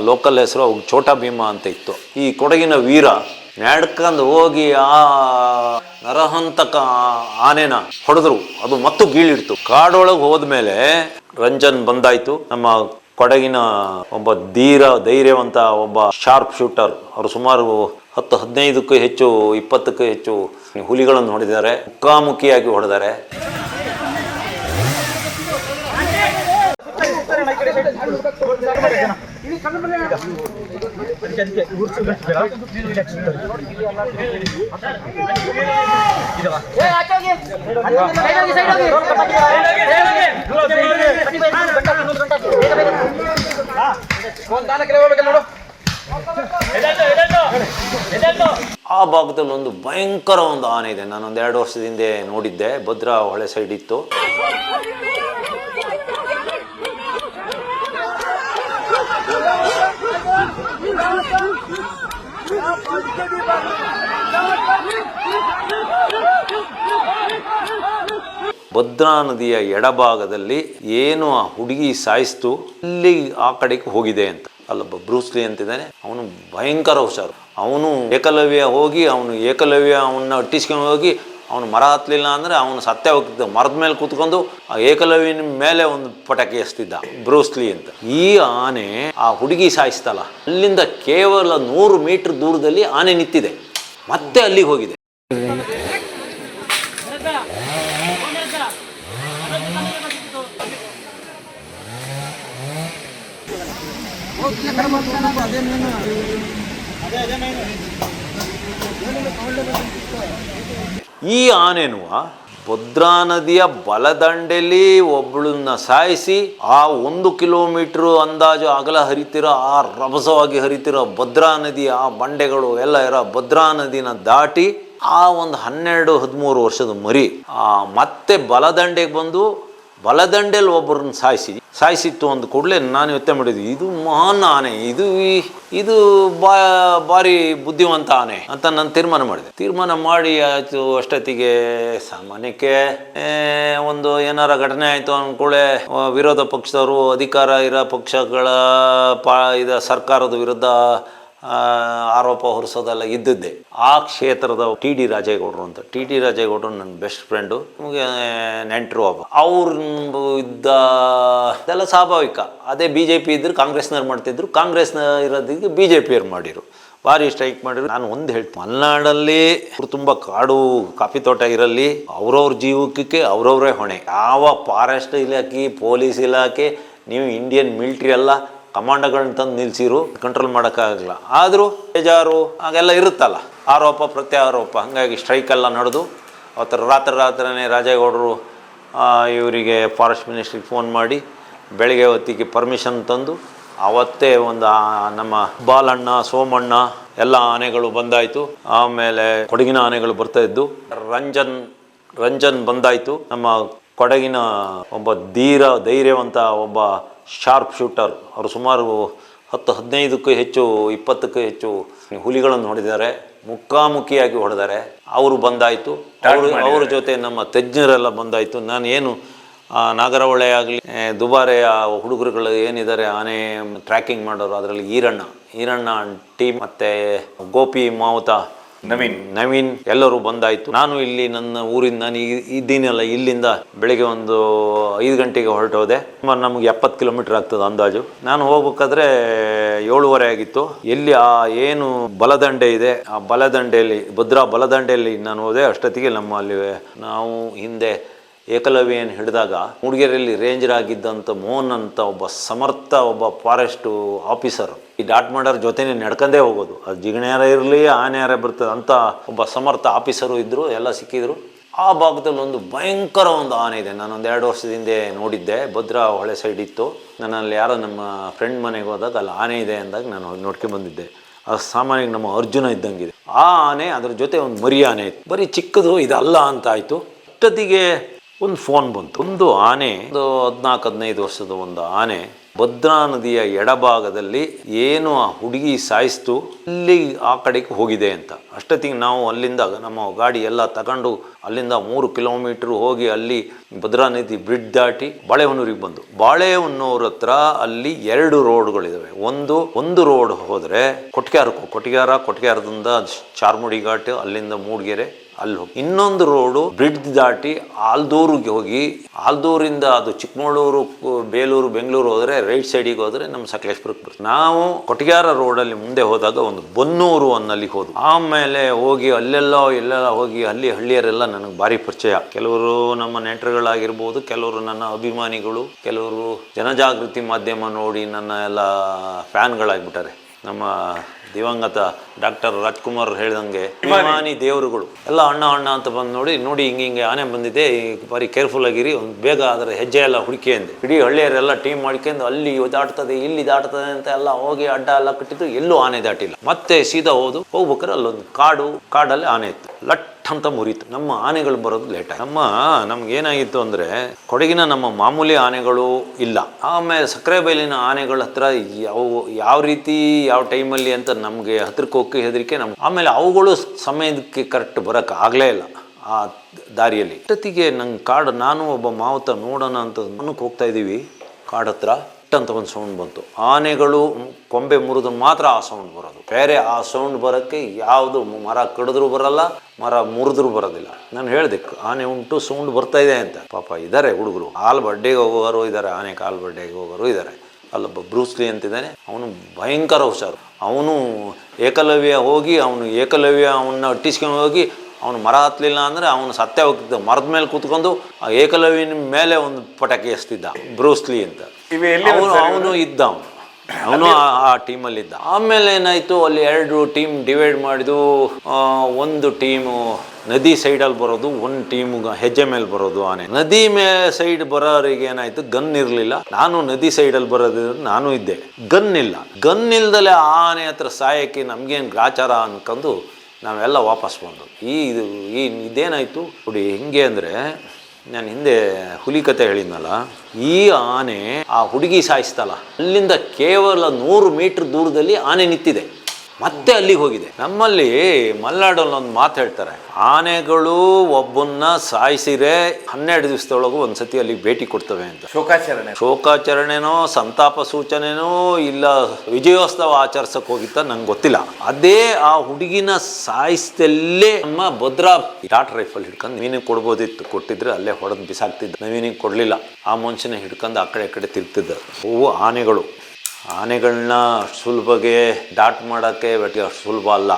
Local ಹೆಸರು ಅವಾಗ ಛೋಟಾ ಭೀಮ ಅಂತ ಇತ್ತು. ಈ ಕೊಡಗಿನ ವೀರ ನಡ್ಕೊಂಡು ಹೋಗಿ ಆ ನರಹಂತಕ ಆನೆನ ಹೊಡೆದ್ರು, ಅದು ಮತ್ತು ಗೀಳಿಡ್ತು. ಕಾಡೊಳಗೆ ಹೋದ್ಮೇಲೆ ರಂಜನ್ ಬಂದಾಯ್ತು, ನಮ್ಮ ಕೊಡಗಿನ ಒಬ್ಬ ಧೈರ್ಯವಂತ ಒಬ್ಬ ಶಾರ್ಪ್ ಶೂಟರ್. ಅವರು ಸುಮಾರು 10-15ಕ್ಕೂ ಹೆಚ್ಚು 20ಕ್ಕೂ ಹೆಚ್ಚು ಹುಲಿಗಳನ್ನು ಹೊಡೆದಿದ್ದಾರೆ, ಮುಖಾಮುಖಿಯಾಗಿ ಹೊಡೆದಾರೆ. ಆ ಭಾಗದಲ್ಲಿ ಒಂದು ಭಯಂಕರ ಒಂದು ಆನೆ ಇದೆ. ನಾನೊಂದು 2 ವರ್ಷದ ಹಿಂದೆ ನೋಡಿದ್ದೆ, ಭದ್ರಾ ಹೊಳೆ ಸೈಡ್ ಇತ್ತು. ಭದ್ರಾ ನದಿಯ ಎಡಭಾಗದಲ್ಲಿ ಏನು ಆ ಹುಡುಗಿ ಸಾಯಿಸ್ತು, ಅಲ್ಲಿ ಆ ಕಡೆಗೆ ಹೋಗಿದೆ ಅಂತ. ಅಲ್ಲೊಬ್ಬ ಬ್ರೂಸ್ಲಿ ಅಂತಿದ್ದಾನೆ, ಅವನು ಭಯಂಕರ ಹುಷಾರು. ಅವನು ಏಕಲವ್ಯ ಅವನ್ನ ಅಟ್ಟಿಸ್ಕೊಂಡು ಹೋಗಿ ಅವನು ಮರ ಹತ್ತಲಿಲ್ಲ ಅಂದರೆ ಅವನು ಸತ್ಯ ಹೋಗ್ತಿದ್ದ. ಮರದ ಮೇಲೆ ಕೂತ್ಕೊಂಡು ಆ ಏಕಲವ್ಯನ ಮೇಲೆ ಒಂದು ಪಟಾಕಿ ಎಸ್ತಿದ್ದ ಬ್ರೂಸ್ಲಿ ಅಂತ. ಈ ಆನೆ ಆ ಹುಡುಗಿ ಸಾಯಿಸ್ತಲ್ಲ, ಅಲ್ಲಿಂದ ಕೇವಲ 100 ಮೀಟರ್ ದೂರದಲ್ಲಿ ಆನೆ ನಿಂತಿದೆ, ಮತ್ತೆ ಅಲ್ಲಿಗೆ ಹೋಗಿದೆ. ಈ ಆನೆನು ಭದ್ರಾ ನದಿಯ ಬಲದಂಡೆಯಲ್ಲಿ ಒಬ್ಬಳನ್ನ ಸಾಯಿಸಿ ಆ 1 ಕಿಲೋಮೀಟರ್ ಅಂದಾಜು ಅಗಲ ಹರಿತಿರೋ, ಆ ರಭಸವಾಗಿ ಹರಿತಿರೋ ಭದ್ರಾ ನದಿ, ಆ ಬಂಡೆಗಳು ಎಲ್ಲ ಇರೋ ಭದ್ರಾ ನದಿನ ದಾಟಿ ಆ ಒಂದು 12-13 ವರ್ಷದ ಮರಿ ಮತ್ತೆ ಬಲದಂಡೆಗೆ ಬಂದು ಬಲದಂಡೆಯಲ್ಲಿ ಒಬ್ಬರನ್ನ ಸಾಯಿಸಿತ್ತು ಅಂದ ಕೂಡಲೇ ನಾನು ಯೋಚನೆ ಮಾಡಿದ್ವಿ, ಇದು ಮಹಾನ್ ಆನೆ, ಇದು ಭಾರಿ ಬುದ್ಧಿವಂತ ಆನೆ ಅಂತ ನಾನು ತೀರ್ಮಾನ ಮಾಡಿ ಆಯಿತು. ಅಷ್ಟೊತ್ತಿಗೆ ಸಾಮಾನ್ಯಕ್ಕೆ ಒಂದು ಏನಾರ ಘಟನೆ ಆಯಿತು ಅಂದ್ಕೂಳೆ ವಿರೋಧ ಪಕ್ಷದವರು, ಅಧಿಕಾರ ಇರೋ ಪಕ್ಷಗಳ ಸರ್ಕಾರದ ವಿರುದ್ಧ ಆರೋಪ ಹೊರಿಸೋದೆಲ್ಲ ಇದ್ದದ್ದೇ. ಆ ಕ್ಷೇತ್ರದ ಟಿ.ಡಿ. ರಾಜೇಗೌಡರು ನನ್ನ ಬೆಸ್ಟ್ ಫ್ರೆಂಡು, ನಮಗೆ ನೆಂಟರು. ಅವ್ರು ಇದ್ದ ಇದೆಲ್ಲ ಸ್ವಾಭಾವಿಕ. ಅದೇ BJP ಇದ್ರು ಕಾಂಗ್ರೆಸ್ನವ್ರು ಮಾಡ್ತಿದ್ರು, ಕಾಂಗ್ರೆಸ್ನ ಇರೋದಕ್ಕೆ BJPಯವ್ರು ಮಾಡಿರು, ಭಾರಿ ಸ್ಟ್ರೈಕ್ ಮಾಡಿದ್ರು. ನಾನು ಒಂದು ಹೇಳ್ತೀನಿ, ಮಲೆನಾಡಲ್ಲಿ ತುಂಬ ಕಾಡು ಕಾಫಿ ತೋಟ ಇರಲಿ, ಅವ್ರವ್ರ ಜೀವಕ್ಕೆ ಅವ್ರವರೇ ಹೊಣೆ. ಯಾವ ಫಾರೆಸ್ಟ್ ಇಲಾಖೆ, ಪೊಲೀಸ್ ಇಲಾಖೆ, ನೀವು ಇಂಡಿಯನ್ ಮಿಲಿಟ್ರಿ ಎಲ್ಲ ಕಮಾಂಡೋಗಳನ್ನ ತಂದು ನಿಲ್ಸಿರು, ಕಂಟ್ರೋಲ್ ಮಾಡೋಕ್ಕಾಗಲ್ಲ. ಆದರೂ ಬೇಜಾರು ಹಾಗೆಲ್ಲ ಇರುತ್ತಲ್ಲ, ಆರೋಪ ಪ್ರತ್ಯಾರೋಪ. ಹಾಗಾಗಿ ಸ್ಟ್ರೈಕೆಲ್ಲ ನಡೆದು ಅವತ್ತು ರಾತ್ರಿನೇ ರಾಜೇಗೌಡರು ಇವರಿಗೆ ಫಾರೆಸ್ಟ್ ಮಿನಿಸ್ಟ್ರಿಗೆ ಫೋನ್ ಮಾಡಿ ಬೆಳಗ್ಗೆ ಹೊತ್ತಿಗೆ ಪರ್ಮಿಷನ್ ತಂದು ಅವತ್ತೇ ಒಂದು ನಮ್ಮ ಬಾಲಣ್ಣ, ಸೋಮಣ್ಣ ಎಲ್ಲ ಆನೆಗಳು ಬಂದಾಯಿತು. ಆಮೇಲೆ ಕೊಡಗಿನ ಆನೆಗಳು ಬರ್ತಾಯಿದ್ದು. ರಂಜನ್ ಬಂದಾಯಿತು, ನಮ್ಮ ಕೊಡಗಿನ ಒಬ್ಬ ಧೈರ್ಯವಂತ ಒಬ್ಬ ಶಾರ್ಪ್ ಶೂಟರ್. ಅವರು ಸುಮಾರು 10-15ಕ್ಕೂ ಹೆಚ್ಚು 20ಕ್ಕೂ ಹೆಚ್ಚು ಹುಲಿಗಳನ್ನು ಹೊಡೆದಿದ್ದಾರೆ, ಮುಖಾಮುಖಿಯಾಗಿ ಹೊಡೆದಾರೆ. ಅವರು ಬಂದಾಯಿತು. ಅವ್ರ ಜೊತೆ ನಮ್ಮ ತಜ್ಞರೆಲ್ಲ ಬಂದಾಯಿತು. ನಾನು ಏನು ನಾಗರಹೊಳೆ ಆಗಲಿ, ದುಬಾರೆಯ ಹುಡುಗರುಗಳು ಏನಿದ್ದಾರೆ ಆನೆ ಟ್ರ್ಯಾಕಿಂಗ್ ಮಾಡೋರು, ಅದರಲ್ಲಿ ಈರಣ್ಣ ಟೀಮ್ ಮತ್ತು ಗೋಪಿ ಮಾವುತ, ನವೀನ್ ಎಲ್ಲರೂ ಬಂದಾಯಿತು. ನಾನು ಇಲ್ಲಿ ನನ್ನ ಊರಿಂದ, ನಾನು ಇದ್ದೀನಲ್ಲ, ಇಲ್ಲಿಂದ ಬೆಳಗ್ಗೆ ಒಂದು 5 ಗಂಟೆಗೆ ಹೊರಟೋದೆ. ಸುಮಾರು ನಮಗೆ 70 ಕಿಲೋಮೀಟರ್ ಆಗ್ತದೆ ಅಂದಾಜು. ನಾನು ಹೋಗ್ಬೇಕಾದ್ರೆ 7:30 ಆಗಿತ್ತು. ಎಲ್ಲಿ ಆ ಏನು ಬಲದಂಡೆ ಇದೆ, ಆ ಬಲದಂಡೆಯಲ್ಲಿ, ಭದ್ರಾ ಬಲದಂಡೆಯಲ್ಲಿ ನಾನು ಹೋದೆ. ಅಷ್ಟೊತ್ತಿಗೆ ನಾವು ಹಿಂದೆ ಏಕಲವ್ಯನ ಹಿಡಿದಾಗ ಮೂಡಿಗೆರೆಯಲ್ಲಿ ರೇಂಜರ್ ಆಗಿದ್ದಂಥ ಮೋಹನ್ ಅಂತ ಒಬ್ಬ ಫಾರೆಸ್ಟು ಆಫೀಸರ್, ಈ ಡಾಟ್ ಮಾಡೋರ ಜೊತೆನೇ ನಡ್ಕೊಂಡೇ ಹೋಗೋದು. ಅದು ಜಿಗಣ್ಯಾರ ಇರಲಿ, ಆನೆಯಾರ ಬರ್ತದೆ ಅಂತ ಒಬ್ಬ ಸಮರ್ಥ ಆಫೀಸರು ಇದ್ದರು, ಎಲ್ಲ ಸಿಕ್ಕಿದ್ರು. ಆ ಭಾಗದಲ್ಲಿ ಒಂದು ಭಯಂಕರ ಒಂದು ಆನೆ ಇದೆ. ನಾನೊಂದು 2 ವರ್ಷದ ಹಿಂದೆ ನೋಡಿದ್ದೆ, ಭದ್ರಾ ಹೊಳೆ ಸೈಡ್ ಇತ್ತು. ನಾನಲ್ಲಿ ಯಾರೋ ನಮ್ಮ ಫ್ರೆಂಡ್ ಮನೆಗೆ ಹೋದಾಗ ಅಲ್ಲಿ ಆನೆ ಇದೆ ಅಂದಾಗ ನಾನು ನೋಡ್ಕೊಂಡ್ಬಂದಿದ್ದೆ. ಅದು ಸಾಮಾನ್ಯವಾಗಿ ನಮ್ಮ ಅರ್ಜುನ ಇದ್ದಂಗಿದೆ. ಆ ಆನೆ ಅದ್ರ ಜೊತೆ ಒಂದು ಮರಿ ಆನೆ ಇತ್ತು, ಬರೀ ಚಿಕ್ಕದು, ಇದಲ್ಲ ಅಂತ ಆಯಿತು. ಅಷ್ಟೊತ್ತಿಗೆ ಒಂದು ಫೋನ್ ಬಂತು. ಒಂದು ಆನೆ, ಒಂದು 14-15 ವರ್ಷದ ಒಂದು ಆನೆ ಭದ್ರಾ ನದಿಯ ಎಡಭಾಗದಲ್ಲಿ ಏನು ಆ ಹುಡುಗಿ ಸಾಯಿಸ್ತು ಅಲ್ಲಿ ಆ ಕಡೆಗೆ ಹೋಗಿದೆ ಅಂತ. ಅಷ್ಟೊತ್ತಿಗೆ ನಾವು ಅಲ್ಲಿಂದ ನಮ್ಮ ಗಾಡಿ ಎಲ್ಲ ತಗೊಂಡು ಅಲ್ಲಿಂದ 3 ಕಿಲೋಮೀಟರ್ ಹೋಗಿ ಅಲ್ಲಿ ಭದ್ರಾ ನದಿ ಬ್ರಿಡ್ಜ್ ದಾಟಿ ಬಾಳೆಹೊನ್ನೂರಿಗೆ ಬಂದು, ಬಾಳೆಹೊನ್ನೂರ ಹತ್ರ ಅಲ್ಲಿ 2 ರೋಡ್ಗಳಿದಾವೆ. ಒಂದು ರೋಡ್ ಹೋದರೆ ಕೊಟ್ಟಿಗೆಹಾರದಿಂದ ಚಾರ್ಮುಡಿ ಘಾಟ್, ಅಲ್ಲಿಂದ ಮೂಡಿಗೆರೆ ಅಲ್ಲಿ ಹೋಗಿ, ಇನ್ನೊಂದು ರೋಡು ಬ್ರಿಡ್ಜ್ ದಾಟಿ ಆಲ್ದೂರಿಗೆ ಹೋಗಿ, ಆಲ್ದೂರಿಂದ ಅದು ಚಿಕ್ಕಮಗಳೂರು, ಬೇಲೂರು, ಬೆಂಗಳೂರು ಹೋದರೆ ರೈಟ್ ಸೈಡಿಗೆ ಹೋದರೆ ನಮ್ಮ ಸಕಲೇಶ್ಪುರಕ್ಕೆ ಬರ್ತದೆ. ನಾವು ಕೊಟ್ಟಿಗೆಹಾರ ರೋಡಲ್ಲಿ ಮುಂದೆ ಹೋದಾಗ ಒಂದು ಬನ್ನೂರು ಅನ್ನಲ್ಲಿ ಹೋದ್ವು. ಆಮೇಲೆ ಹೋಗಿ ಎಲ್ಲೆಲ್ಲ ಹೋಗಿ ಅಲ್ಲಿ ಹಳ್ಳಿಯರೆಲ್ಲ ನನಗೆ ಭಾರಿ ಪರಿಚಯ. ಕೆಲವರು ನಮ್ಮ ನೆಂಟರುಗಳಾಗಿರ್ಬೋದು, ಕೆಲವರು ನನ್ನ ಅಭಿಮಾನಿಗಳು, ಕೆಲವರು ಜನಜಾಗೃತಿ ಮಾಧ್ಯಮ ನೋಡಿ ನನ್ನ ಎಲ್ಲ ಫ್ಯಾನ್ಗಳಾಗ್ಬಿಟ್ಟಾರೆ. ನಮ್ಮ ದಿವಂಗತ ಡಾಕ್ಟರ್ ರಾಜ್ಕುಮಾರ್ ಹೇಳ್ದಂಗೆ ಅಭಿಮಾನಿ ದೇವರುಗಳು ಎಲ್ಲ ಅಣ್ಣ ಅಂತ ಬಂದು ನೋಡಿ ಹಿಂಗೆ ಆನೆ ಬಂದಿದೆ, ಬಾರಿ ಕೇರ್ಫುಲ್ ಆಗಿರಿ, ಒಂದು ಬೇಗ ಅದರ ಹೆಜ್ಜೆ ಎಲ್ಲ ಹುಡುಕಿ ಅಂದೆ. ಇಡೀ ಹಳ್ಳಿಯರೆಲ್ಲ ಟೀಮ್ ಮಾಡ್ಕೊಂಡು ಅಲ್ಲಿ ದಾಟ್ತದೆ ಇಲ್ಲಿ ದಾಟ್ತದೆ ಅಂತ ಎಲ್ಲ ಹೋಗಿ ಅಡ್ಡ ಎಲ್ಲ ಕಟ್ಟಿದ್ರು, ಎಲ್ಲೂ ಆನೆ ದಾಟಿಲ್ಲ. ಮತ್ತೆ ಸೀದಾ ಹೋಗ್ಬೇಕಾದ್ರೆ ಅಲ್ಲೊಂದು ಕಾಡಲ್ಲಿ ಆನೆ ಇತ್ತು. ಲಟ್ ಅಂತ ಮುರಿತು. ನಮ್ಮ ಆನೆಗಳು ಬರೋದು ಲೇಟ್ ಆಗಿ. ನಮ್ಗೇನಾಗಿತ್ತು ಅಂದರೆ, ಕೊಡಗಿನ ನಮ್ಮ ಮಾಮೂಲಿ ಆನೆಗಳು ಇಲ್ಲ, ಆಮೇಲೆ ಸಕ್ಕರೆಬೈಲಿನ ಆನೆಗಳ ಹತ್ರ ಯಾವ ರೀತಿ ಯಾವ ಟೈಮಲ್ಲಿ ಅಂತ ನಮಗೆ ಹತ್ರಕ್ಕೆ ಹೋಗಿ ಹೆದರಿಕೆ. ಆಮೇಲೆ ಅವುಗಳು ಸಮಯಕ್ಕೆ ಕರೆಕ್ಟ್ ಬರೋಕ್ಕೆ ಆಗಲೇ ಇಲ್ಲ ಆ ದಾರಿಯಲ್ಲಿ. ಅಷ್ಟೊತ್ತಿಗೆ ನಂಗೆ ನಾನು ಒಬ್ಬ ಮಾವತ ನೋಡೋಣ ಅಂತ ಮನಕ್ಕೆ ಹೋಗ್ತಾ ಇದ್ದೀವಿ, ಕಾಡು ಹತ್ರ ಅಂತ ಒಂದು ಸೌಂಡ್ ಬಂತು. ಆನೆಗಳು ಕೊಂಬೆ ಮುರಿದು ಮಾತ್ರ ಆ ಸೌಂಡ್ ಬರೋದು, ಬೇರೆ ಆ ಸೌಂಡ್ ಬರೋಕ್ಕೆ ಯಾವುದು ಮರ ಕಡಿದ್ರೂ ಬರಲ್ಲ, ಮರ ಮುರಿದ್ರೂ ಬರೋದಿಲ್ಲ. ನಾನು ಹೇಳಿದೆ ಆನೆ ಉಂಟು, ಸೌಂಡ್ ಬರ್ತಾ ಇದೆ ಅಂತ. ಪಾಪ ಇದ್ದಾರೆ ಹುಡುಗರು, ಕಾಲು ಬಡ್ಡೆಗೆ ಹೋಗೋರು ಇದ್ದಾರೆ, ಆನೆ ಕಾಲು ಬಡ್ಡೆಗೆ ಹೋಗೋರು ಇದ್ದಾರೆ. ಅಲ್ಲೊಬ್ಬ ಬ್ರೂಸ್ಲಿ ಅಂತಿದ್ದಾನೆ, ಅವನು ಭಯಂಕರ ಹುಷಾರು. ಅವನು ಅವನ್ನ ಅಟ್ಟಿಸ್ಕೊಂಡು ಹೋಗಿ ಅವನು ಮರ ಹತ್ತಲಿಲ್ಲ ಅಂದರೆ ಅವನು ಸತ್ತೇ ಹೋಗ್ತಿದ್ದ. ಮರದ ಮೇಲೆ ಕೂತ್ಕೊಂಡು ಆ ಏಕಲವ್ಯನ ಮೇಲೆ ಒಂದು ಪಟಾಕಿ ಎಸ್ತಿದ್ದ ಬ್ರೂಸ್ಲಿ ಅಂತ. ಅವನು ಇದ್ದ, ಅವನು ಆ ಟೀಮಲ್ಲಿ ಇದ್ದ. ಆಮೇಲೆ ಏನಾಯಿತು, ಅಲ್ಲಿ 2 ಟೀಮ್ ಡಿವೈಡ್ ಮಾಡಿದ್ದು. ಒಂದು ಟೀಮು ನದಿ ಸೈಡಲ್ಲಿ ಬರೋದು, ಒಂದು ಟೀಮು ಹೆಜ್ಜೆ ಮೇಲೆ ಬರೋದು. ಆನೆ ನದಿ ಸೈಡ್ ಬರೋರಿಗೆ ಏನಾಯ್ತು, ಗನ್ ಇರಲಿಲ್ಲ. ನಾನು ನದಿ ಸೈಡಲ್ಲಿ ಬರೋದಿದ್ರೆ ನಾನು ಇದ್ದೆ, ಗನ್ ಇಲ್ಲ. ಗನ್ ಇಲ್ದಲೆ ಆನೆ ಹತ್ರ ಸಾಯಕ್ಕೆ ನಮ್ಗೇನು ಗ್ರಾಚಾರ ಅನ್ಕೊಂಡು ನಾವೆಲ್ಲ ವಾಪಸ್ ಬಂದು. ಇದೇನಾಯಿತು ನೋಡಿ, ಹೆಂಗೆ ಅಂದರೆ, ನಾನು ಹಿಂದೆ ಹುಲಿ ಕತೆ ಹೇಳಿದ್ನಲ್ಲ, ಈ ಆನೆ ಆ ಹುಡುಗಿ ಸಾಯಿಸ್ತಲ್ಲ, ಅಲ್ಲಿಂದ ಕೇವಲ 100 ಮೀಟರ್ ದೂರದಲ್ಲಿ ಆನೆ ನಿಂತಿದೆ, ಮತ್ತೆ ಅಲ್ಲಿಗೆ ಹೋಗಿದೆ. ನಮ್ಮಲ್ಲಿ ಮಲೆನಾಡಲ್ಲಿ ಒಂದು ಮಾತು ಹೇಳ್ತಾರೆ, ಆನೆಗಳು ಒಬ್ಬನ್ನ ಸಾಯಿಸಿರೆ 12 ದಿವಸದೊಳಗೂ ಒಂದ್ಸತಿ ಅಲ್ಲಿಗೆ ಭೇಟಿ ಕೊಡ್ತವೆ ಅಂತ. ಶೋಕಾಚರಣೆನೋ ಸಂತಾಪ ಸೂಚನೆನೋ ಇಲ್ಲ ವಿಜಯೋತ್ಸವ ಆಚರಿಸಕ್ಕೆ ಹೋಗಿತ್ತ ನಂಗೆ ಗೊತ್ತಿಲ್ಲ. ಅದೇ ಆ ಹುಡುಗಿನ ಸಾಯಿಸ್ತಲ್ಲೇ ನಮ್ಮ ಭದ್ರಾ ಟಾಟಾ ರೈಫಲ್ ಹಿಡ್ಕೊಂಡು ನವೀನಿಗೆ ಕೊಡ್ಬೋದಿತ್ತು, ಕೊಟ್ಟಿದ್ರೆ ಅಲ್ಲೇ ಹೊಡೆದು ಬಿಸಾಕ್ತಿದ್ದ. ನವೀನಿಗೆ ಕೊಡಲಿಲ್ಲ, ಆ ಮನುಷ್ಯನ ಹಿಡ್ಕೊಂಡು ಆ ಕಡೆ ತಿರ್ತಿದ್ದ. ಹೂವು ಆನೆಗಳನ್ನ ಸುಲಭಗೆ ದಾಟ್ ಮಾಡೋಕ್ಕೆ ಅಷ್ಟು ಸುಲಭ ಅಲ್ಲ.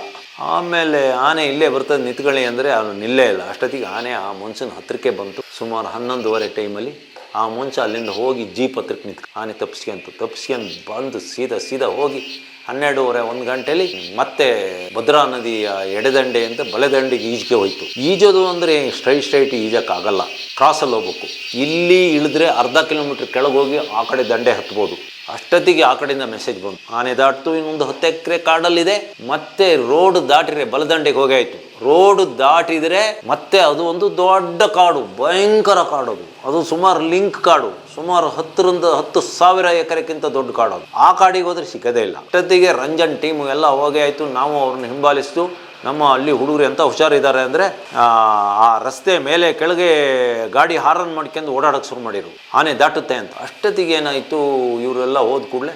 ಆಮೇಲೆ ಆನೆ ಇಲ್ಲೇ ಬರ್ತದೆ ನಿಂತ್ಕೊಳ್ಳಿ ಅಂದರೆ ಅವನು ನಿಲ್ಲೇ ಇಲ್ಲ. ಅಷ್ಟೊತ್ತಿಗೆ ಆನೆ ಆ ಮನುಷ್ಯನ ಹತ್ರಕ್ಕೆ ಬಂತು. ಸುಮಾರು 11:30 ಟೈಮಲ್ಲಿ ಆ ಮನುಷ್ಯ ಅಲ್ಲಿಂದ ಹೋಗಿ ಜೀಪ್ ಹತ್ರಕ್ಕೆ ಆನೆ ತಪ್ಪಿಸ್ಕೊಂಡು ಬಂದು ಸೀದಾ ಹೋಗಿ 12:30 1 ಗಂಟೆಯಲ್ಲಿ ಮತ್ತೆ ಭದ್ರಾ ನದಿಯ ಎಡದಂಡೆ ಅಂತ ಬಲದಂಡೆಗೆ ಈಜಿಗೆ ಹೋಯ್ತು. ಈಜೋದು ಅಂದರೆ ಸ್ಟ್ರೈಟ್ ಈಜಕ್ಕಾಗಲ್ಲ, ಕ್ರಾಸಲ್ಲಿ ಹೋಗ್ಬೇಕು. ಇಲ್ಲಿ ಇಳಿದ್ರೆ ಅರ್ಧ ಕಿಲೋಮೀಟ್ರ್ ಕೆಳಗೆ ಹೋಗಿ ಆ ಕಡೆ ದಂಡೆ ಹತ್ಬೋದು. ಅಷ್ಟೊತ್ತಿಗೆ ಆ ಕಡೆಯಿಂದ ಮೆಸೇಜ್ ಬಂತು, ಆನೆ ದಾಟ್ತು, ಇನ್ನೊಂದು 10 ಎಕರೆ ಕಾಡಲ್ಲಿದೆ. ಮತ್ತೆ ರೋಡ್ ದಾಟಿದ್ರೆ ಬಲದಂಡೆಗೆ ಹೋಗಾಯ್ತು. ರೋಡ್ ದಾಟಿದರೆ ಮತ್ತೆ ಅದು ಒಂದು ದೊಡ್ಡ ಕಾಡು, ಭಯಂಕರ ಕಾಡು. ಅದು ಸುಮಾರು ಲಿಂಕ್ ಕಾಡು, ಸುಮಾರು 10,000 ಎಕರೆಕ್ಕಿಂತ ದೊಡ್ಡ ಕಾಡು ಅದು. ಆ ಕಾಡಿಗೆ ಹೋದ್ರೆ ಸಿಕ್ಕದೇ ಇಲ್ಲ. ಅಷ್ಟೊತ್ತಿಗೆ ರಂಜನ್ ಟೀಮು ಎಲ್ಲ ಹೋಗೇ ಆಯಿತು. ನಾವು ಅವ್ರನ್ನ ಹಿಂಬಾಲಿಸ್ತು. ನಮ್ಮ ಅಲ್ಲಿ ಹುಡುಗರು ಎಂಥ ಹುಷಾರಿದ್ದಾರೆ ಅಂದರೆ, ಆ ರಸ್ತೆ ಮೇಲೆ ಕೆಳಗೆ ಗಾಡಿ ಹಾರನ್ ಮಾಡ್ಕೊಂಡು ಓಡಾಡೋಕ್ಕೆ ಶುರು ಮಾಡಿರು, ಆನೆ ದಾಟುತ್ತೆ ಅಂತ. ಅಷ್ಟೊತ್ತಿಗೆ ಏನಾಯಿತು, ಇವರೆಲ್ಲ ಹೋದ ಕೂಡಲೇ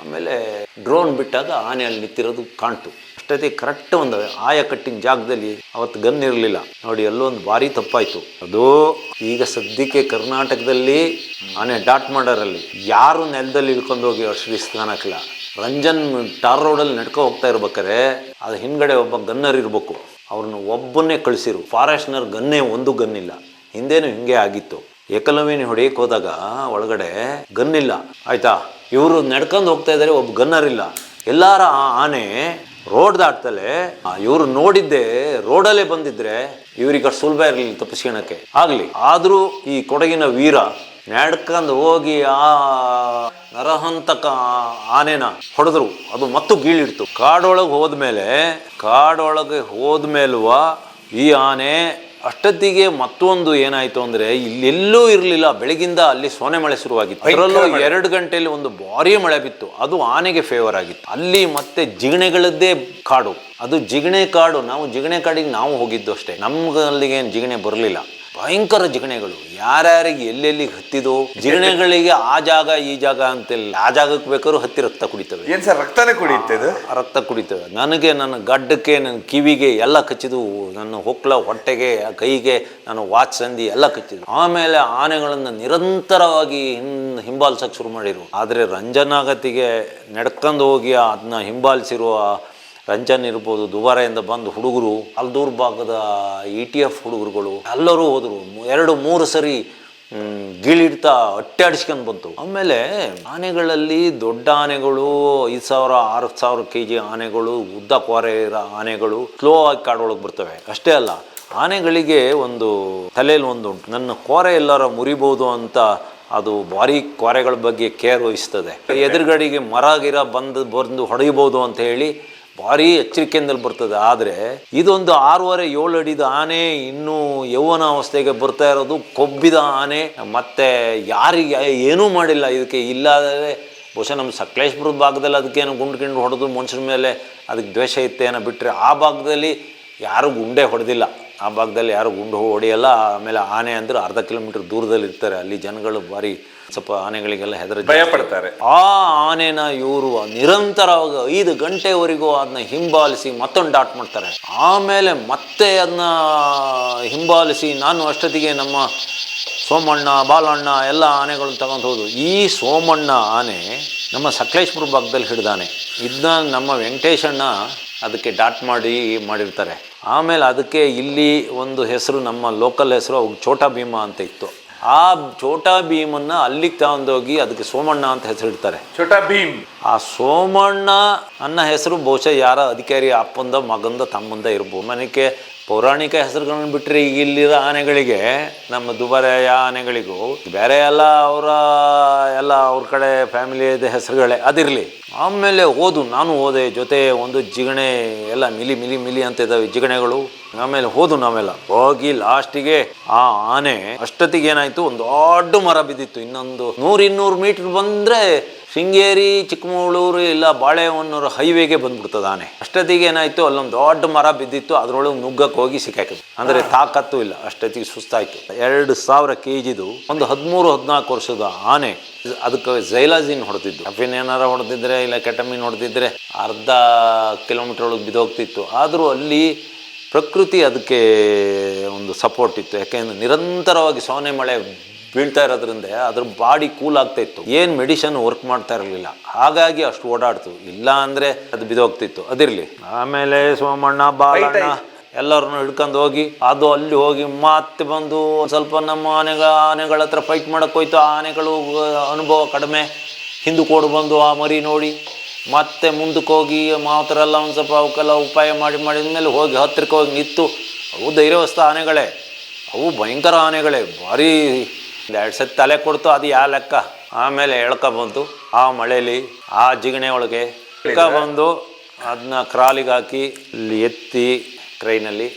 ಆಮೇಲೆ ಡ್ರೋನ್ ಬಿಟ್ಟಾಗ ಆನೆ ಅಲ್ಲಿ ನಿಂತಿರೋದು ಕಾಣ್ತು. ಅಷ್ಟೊತ್ತಿಗೆ ಕರೆಕ್ಟ್ ಒಂದು ಆಯಕಟ್ಟಿನ ಜಾಗದಲ್ಲಿ, ಅವತ್ತು ಗನ್ ಇರಲಿಲ್ಲ ನೋಡಿ, ಅಲ್ಲೊಂದು ಭಾರಿ ತಪ್ಪಾಯಿತು. ಅದು ಈಗ ಸದ್ಯಕ್ಕೆ ಕರ್ನಾಟಕದಲ್ಲಿ ಆನೆ ಡಾಟ್ ಮಾಡೋರಲ್ಲಿ ಯಾರು ನೆಲದಲ್ಲಿ ಇಳ್ಕೊಂಡು ಹೋಗಿ ಶ್ರೀಸ್ತಾನಕ್ಕಿಲ್ಲ. ರಂಜನ್ ಟಾರ್ ರೋಡಲ್ಲಿ ನಡ್ಕೊ ಹೋಗ್ತಾ ಇರ್ಬೇಕಾರೆ ಅದು ಹಿಂದ್ಗಡೆ ಒಬ್ಬ ಗನ್ನರ್ ಇರಬೇಕು, ಅವ್ರನ್ನ ಒಬ್ಬನ್ನೇ ಕಳಿಸಿರು. ಫಾರೆಸ್ಟ್ನರ್ ಒಂದು ಗನ್ನಿಲ್ಲ. ಹಿಂದೇನು ಹಿಂಗೆ ಆಗಿತ್ತು. ಏಕಲವ್ಯನ ಹೊಡೆಯಕ್ಕೆ ಹೋದಾಗ ಒಳಗಡೆ ಗನ್ನಿಲ್ಲ, ಆಯ್ತಾ. ಇವರು ನಡ್ಕೊಂಡು ಹೋಗ್ತಾ ಇದ್ದಾರೆ, ಒಬ್ಬ ಗನ್ನರ್ ಇಲ್ಲ. ಎಲ್ಲಾರ ಆ ಆನೆ ರೋಡ್ ದಾಟ್ತಲೇ ಇವರು ನೋಡಿದ್ದೆ ರೋಡಲ್ಲೇ ಬಂದಿದ್ರೆ ಇವ್ರಿಗೆ ಅಷ್ಟು ಸುಲಭ ಇರಲಿಲ್ಲ ತಪ್ಪಿಸ್ಕೊಳಕ್ಕೆ ಆಗಲಿ. ಆದರೂ ಈ ಕೊಡಗಿನ ವೀರ ನಡ್ಕೊಂಡು ಹೋಗಿ ಆ ನರಹಂತಕ ಆನೆನ ಹೊಡೆದ್ರು. ಅದು ಮತ್ತು ಗೀಳಿಡ್ತು. ಕಾಡೊಳಗೆ ಹೋದ್ಮೇಲೂ ಈ ಆನೆ ಅಷ್ಟೊತ್ತಿಗೆ ಮತ್ತೊಂದು ಏನಾಯ್ತು ಅಂದ್ರೆ ಇಲ್ಲೆಲ್ಲೂ ಇರಲಿಲ್ಲ. ಬೆಳಗಿಂದ ಅಲ್ಲಿ ಸೋನೆ ಮಳೆ ಶುರುವಾಗಿತ್ತು. ಅದರಲ್ಲೂ 2 ಗಂಟೆಯಲ್ಲಿ ಒಂದು ಭಾರಿ ಮಳೆ ಬಿತ್ತು. ಅದು ಆನೆಗೆ ಫೇವರ್ ಆಗಿತ್ತು. ಅಲ್ಲಿ ಮತ್ತೆ ಜಿಗಣೆಗಳದ್ದೇ ಕಾಡು, ಅದು ಜಿಗಣೆ ಕಾಡು. ನಾವು ಜಿಗಣೆ ಕಾಡಿಗೆ ನಾವು ಹೋಗಿದ್ದು ಅಷ್ಟೇ, ನಮ್ಗಲ್ಲಿಗೆ ಜಿಗಣೆ ಬರಲಿಲ್ಲ. ಭಯಂಕರ ಜಿಗಣೆಗಳು, ಯಾರ್ಯಾರಿಗೆ ಎಲ್ಲೆಲ್ಲಿಗೆ ಹತ್ತಿದೋ ಜಿಗಣೆಗಳಿಗೆ. ಆ ಜಾಗ ಈ ಜಾಗ ಅಂತಿಲ್ಲ, ಆ ಜಾಗಕ್ಕೆ ಬೇಕಾದ್ರೂ ಹತ್ತಿ ರಕ್ತ ಕುಡಿತವೆ. ಏನ್ ಸರ್, ರಕ್ತನೇ ಕುಡಿಯುತ್ತೆ ಇದು? ರಕ್ತ ಕುಡಿತವೆ. ನನಗೆ ನನ್ನ ಗಡ್ಡಕ್ಕೆ, ನನ್ನ ಕಿವಿಗೆ ಎಲ್ಲ ಕಚ್ಚಿದ್ವು, ನನ್ನ ಹೊಕ್ಕಳ ಹೊಟ್ಟೆಗೆ, ಕೈಗೆ, ನನ್ನ ವಾಚ್ ಸಂಧಿ ಎಲ್ಲ ಕಚ್ಚಿದ್ವು. ಆಮೇಲೆ ಆನೆಗಳನ್ನು ನಿರಂತರವಾಗಿ ಹಿಂಬಾಲಿಸಕ್ಕೆ ಶುರು ಮಾಡಿರು. ಆದರೆ ರಂಜನಾಗತಿಗೆ ನಡ್ಕೊಂಡು ಹೋಗಿ ಅದನ್ನ ಹಿಂಬಾಲಿಸಿರುವ ರಂಜನ್ ಇರ್ಬೋದು, ದುಬಾರೆಯಿಂದ ಬಂದು ಹುಡುಗರು, ಅಲ್ದೂರ್ ಭಾಗದ ETF ಹುಡುಗರುಗಳು ಎಲ್ಲರೂ ಹೋದರು. 2-3 ಸರಿ ಗೀಳಿಡ್ತಾ ಅಟ್ಟಾಡಿಸ್ಕೊಂಡು ಬಂತು. ಆಮೇಲೆ ಆನೆಗಳಲ್ಲಿ ದೊಡ್ಡ ಆನೆಗಳು 5,000-6,000 kg ಆನೆಗಳು, ಉದ್ದ ಕೋರೆ ಇರೋ ಆನೆಗಳು ಸ್ಲೋ ಆಗಿ ಕಾಡೊಳಗೆ ಬರ್ತವೆ. ಅಷ್ಟೇ ಅಲ್ಲ, ಆನೆಗಳಿಗೆ ಒಂದು ತಲೆಯಲ್ಲಿ ಒಂದು ಉಂಟು, ನನ್ನ ಕೋರೆ ಎಲ್ಲರ ಮುರಿಬೋದು ಅಂತ ಅದು ಭಾರಿ ಕೋರೆಗಳ ಬಗ್ಗೆ ಕೇರ್ ವಹಿಸ್ತದೆ. ಎದುರುಗಡೆಗೆ ಮರ ಗಿರ ಬಂದು ಹೊಡೆಯಬಹುದು ಅಂತ ಹೇಳಿ ಭಾರಿ ಎಚ್ಚರಿಕೆಯಿಂದಲೇ ಬರ್ತದೆ. ಆದರೆ ಇದೊಂದು 6.5-7 ಅಡಿದ ಆನೆ, ಇನ್ನೂ ಯೌವನ ಅವಸ್ಥೆಗೆ ಬರ್ತಾ ಇರೋದು, ಕೊಬ್ಬಿದ ಆನೆ. ಮತ್ತೆ ಯಾರಿಗೆ ಏನೂ ಮಾಡಿಲ್ಲ ಇದಕ್ಕೆ. ಇಲ್ಲಾದರೆ ಬಹುಶಃ ನಮ್ಮ ಸಕಲೇಶ್ಪುರದ ಭಾಗದಲ್ಲಿ ಅದಕ್ಕೇನು ಗುಂಡು ಹೊಡೆದು ಮನುಷ್ಯರ ಮೇಲೆ ಅದಕ್ಕೆ ದ್ವೇಷ ಇತ್ತೇನೋ ಬಿಟ್ಟರೆ, ಆ ಭಾಗದಲ್ಲಿ ಯಾರೂ ಗುಂಡೆ ಹೊಡೆದಿಲ್ಲ. ಆ ಭಾಗದಲ್ಲಿ ಯಾರು ಗುಂಡು ಹೊಡೆಯಲ್ಲ. ಆಮೇಲೆ ಆನೆ ಅಂದರೆ ಅರ್ಧ ಕಿಲೋಮೀಟರ್ ದೂರದಲ್ಲಿ ಇರ್ತಾರೆ. ಅಲ್ಲಿ ಜನಗಳು ಭಾರಿ ಸ್ವಲ್ಪ ಆನೆಗಳಿಗೆಲ್ಲ ಭಯ ಪಡ್ತಾರೆ. ಆ ಆನೆನ ಇವರು ನಿರಂತರವಾಗಿ 5 ಗಂಟೆವರೆಗೂ ಅದನ್ನ ಹಿಂಬಾಲಿಸಿ ಮತ್ತೊಂದು ಡಾಟ್ ಮಾಡ್ತಾರೆ. ಆಮೇಲೆ ಮತ್ತೆ ಅದನ್ನ ಹಿಂಬಾಲಿಸಿ, ನಾನು ಅಷ್ಟೊತ್ತಿಗೆ ನಮ್ಮ ಸೋಮಣ್ಣ, ಬಾಲಣ್ಣ ಎಲ್ಲ ಆನೆಗಳನ್ನ ತಗೊಂಡು ಹೋದ್ರು. ಈ ಸೋಮಣ್ಣ ಆನೆ ನಮ್ಮ ಸಕಲೇಶ್ಪುರ ಭಾಗದಲ್ಲಿ ಹಿಡ್ದಾನೆ. ಇದನ್ನ ನಮ್ಮ ವೆಂಕಟೇಶಣ್ಣ ಅದಕ್ಕೆ ಡಾಟ್ ಮಾಡಿರ್ತಾರೆ. ಆಮೇಲೆ ಅದಕ್ಕೆ ಇಲ್ಲಿ ಒಂದು ಹೆಸರು, ನಮ್ಮ ಲೋಕಲ್ ಹೆಸರು ಛೋಟಾ ಭೀಮ ಅಂತ ಇತ್ತು. ಆ ಛೋಟಾ ಭೀಮನ್ನ ಅಲ್ಲಿಗೆ ತಗೊಂಡೋಗಿ ಅದಕ್ಕೆ ಸೋಮಣ್ಣ ಅಂತ ಹೆಸರಿಡ್ತಾರೆ. ಛೋಟಾ ಭೀಮ್. ಆ ಸೋಮಣ್ಣ ಅನ್ನೋ ಹೆಸರು ಬಹುಶಃ ಯಾರ ಅಧಿಕಾರಿ ಅಪ್ಪಂದ, ಮಗಂದ, ತಮ್ಮಂದ ಇರ್ಬೋದು. ನನಗೆ ಪೌರಾಣಿಕ ಹೆಸರುಗಳನ್ನ ಬಿಟ್ಟರೆ ಈಗ ಇಲ್ಲಿರೋ ಆನೆಗಳಿಗೆ, ನಮ್ಮ ದುಬಾರೆಯ ಆನೆಗಳಿಗೂ ಬೇರೆ ಎಲ್ಲ ಅವ್ರ ಕಡೆ ಫ್ಯಾಮಿಲಿಯದ ಹೆಸರುಗಳೇ ಅದಿರಲಿ. ಆಮೇಲೆ ನಾನು ಹೋದೆ ಜೊತೆ. ಒಂದು ಜಿಗಣೆ ಎಲ್ಲ ಮಿಲಿ ಅಂತ ಇದ್ದಾವೆ ಜಿಗಣೆಗಳು. ಆಮೇಲೆ ನಾವೆಲ್ಲ ಹೋಗಿ ಲಾಸ್ಟಿಗೆ ಆ ಆನೆ ಅಷ್ಟೊತ್ತಿಗೆ ಏನಾಯ್ತು, ಒಂದು ದೊಡ್ಡ ಮರ ಬಿದ್ದಿತ್ತು. ಇನ್ನೊಂದು 100-200 ಮೀಟರ್ ಬಂದರೆ ಶೃಂಗೇರಿ, ಚಿಕ್ಕಮಗಳೂರು ಇಲ್ಲ ಬಾಳೆಹೊನ್ನೂರು ಹೈವೇಗೆ ಬಂದ್ಬಿಡ್ತದೆ ಆನೆ. ಅಷ್ಟೊತ್ತಿಗೆ ಏನಾಯ್ತು, ಅಲ್ಲೊಂದು ದೊಡ್ಡ ಮರ ಬಿದ್ದಿತ್ತು. ಅದರೊಳಗೆ ನುಗ್ಗಕ್ಕೆ ಹೋಗಿ ಸಿಕ್ಕಾಕಿದ್ರು. ಅಂದರೆ ತಾಕತ್ತು ಇಲ್ಲ, ಅಷ್ಟೊತ್ತಿಗೆ ಸುಸ್ತಾಯ್ತು. 2,000 kgದು ಒಂದು 13-14 ವರ್ಷದ ಆನೆ. ಅದಕ್ಕೆ ಝೈಲಾಜಿನ್ ಹೊಡೆದಿದ್ದು. ಕಫಿನ್ ಏನಾರ ಹೊಡೆದಿದ್ರೆ ಇಲ್ಲ ಕೆಟಮಿನ್ ಹೊಡೆದಿದ್ರೆ ಅರ್ಧ ಕಿಲೋಮೀಟರ್ ಒಳಗೆ ಬಿದ್ದೋಗ್ತಿತ್ತು. ಆದರೂ ಅಲ್ಲಿ ಪ್ರಕೃತಿ ಅದಕ್ಕೆ ಒಂದು ಸಪೋರ್ಟ್ ಇತ್ತು. ಯಾಕೆಂದರೆ ನಿರಂತರವಾಗಿ ಸೋನೆ ಮಳೆ ಬೀಳ್ತಾ ಇರೋದ್ರಿಂದ ಅದ್ರ ಬಾಡಿ ಕೂಲ್ ಆಗ್ತಾ ಇತ್ತು. ಏನು ಮೆಡಿಷನ್ ವರ್ಕ್ ಮಾಡ್ತಾ ಇರಲಿಲ್ಲ, ಹಾಗಾಗಿ ಅಷ್ಟು ಓಡಾಡ್ತು. ಇಲ್ಲ ಅಂದರೆ ಅದು ಬಿದ್ದೋಗ್ತಿತ್ತು. ಅದಿರಲಿ. ಆಮೇಲೆ ಸೋಮಣ್ಣ, ಬಾಲಣ್ಣ ಎಲ್ಲರನ್ನು ಹಿಡ್ಕೊಂಡು ಹೋಗಿ ಅದು ಅಲ್ಲಿ ಹೋಗಿ ಮತ್ತೆ ಬಂದು ಸ್ವಲ್ಪ ನಮ್ಮ ಆನೆಗಳ ಹತ್ರ ಫೈಟ್ ಮಾಡೋಕ್ಕೆ ಹೋಯ್ತು. ಆನೆಗಳು ಅನುಭವ ಕಡಿಮೆ, ಹಿಂದಕ್ಕೆ ಓಡಿ ಬಂದು ಆ ಮರಿ ನೋಡಿ ಮತ್ತೆ ಮುಂದಕ್ಕೆ ಹೋಗಿ ಮಾವತರೆಲ್ಲ ಒಂದು ಸ್ವಲ್ಪ ಅವಕ್ಕೆಲ್ಲ ಉಪಾಯ ಮಾಡಿದ ಮೇಲೆ ಹೋಗಿ ಹತ್ತಿರಕ್ಕೆ ಹೋಗಿ ನಿಂತು. ಅವು ಧೈರ್ಯವಸ್ಥ ಆನೆಗಳೇ, ಅವು ಭಯಂಕರ ಆನೆಗಳೇ. ಭಾರಿ 2 ಸತಿ ತಲೆ ಕೊಡ್ತು, ಅದು ಯಾವ ಲೆಕ್ಕ. ಆಮೇಲೆ ಬಂತು ಆ ಮಳೆಯಲ್ಲಿ ಆ ಜಿಗಣೆ ಒಳಗೆ ಬಂದು ಅದನ್ನ ಕ್ರಾಲಿಗೆ ಹಾಕಿ ಇಲ್ಲಿ ಎತ್ತಿ ಟ್ರೈನಲ್ಲಿ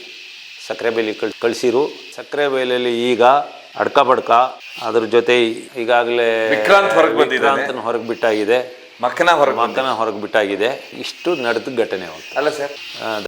ಸಕ್ಕರೆ ಬೇಲಿ ಕಳಿಸಿರು. ಸಕ್ಕರೆ ಬೇಲಿಯಲ್ಲಿ ಈಗ ಅಡ್ಕ ಬಡ್ಕ, ಅದ್ರ ಜೊತೆ ಈಗಾಗಲೇ ವಿಕ್ರಾಂತನ ಹೊರಗೆ ಬಿಟ್ಟಾಗಿದೆ, ಮಕ್ಕನ ಹೊರಗೆ ಬಿಟ್ಟಾಗಿದೆ. ಇಷ್ಟು ನಡೆದ ಘಟನೆ ಅಲ್ಲ ಸರ್.